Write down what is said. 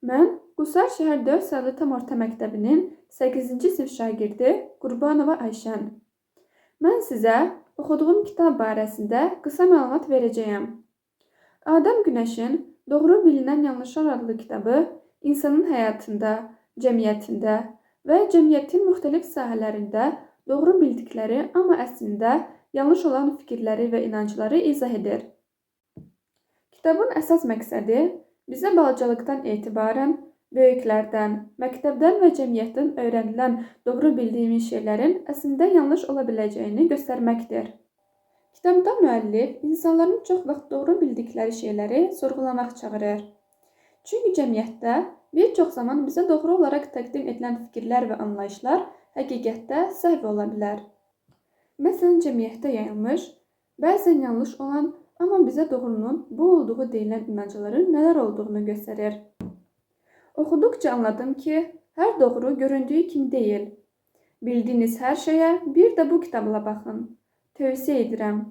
Mən Qusar şəhər 4 saylı tam orta məktəbinin 8-ci sinif şagirdi Qurbanova Ayşən. Mən sizə oxuduğum kitab barəsində qısa məlumat verəcəyəm. Adəm Günəşin Doğru Bilinən Yanlışlar adlı kitabı insanın həyatında, cəmiyyətində və cəmiyyətin müxtəlif sahələrində doğru bildikləri, amma əslində yanlış olan fikirləri və inancları izah edir. Kitabın əsas məqsədi bizə balacalıqdan etibarən böyüklərdən, məktəbdən və cəmiyyətdən öyrənilən doğru bildiyimiz şeylərin əslində yanlış ola biləcəyini göstərməkdir. Kitabda müəllif insanların çox vaxt doğru bildikləri şeyləri sorğulamaq çağırır. Çünki cəmiyyətdə bir çox zaman bizə doğru olaraq təqdim edilən fikirlər və anlayışlar həqiqətdə səhv ola bilər. Məsələn, cəmiyyətdə yayılmış, bəzən yanlış olan, amma bizə doğrunun bu olduğu deyilən inancların nələr olduğunu göstərir. Oxuduqca anladım ki, hər doğru göründüyü kimi deyil. Bildiyiniz hər şeyə bir də bu kitabla baxın. Tövsiyə edirəm.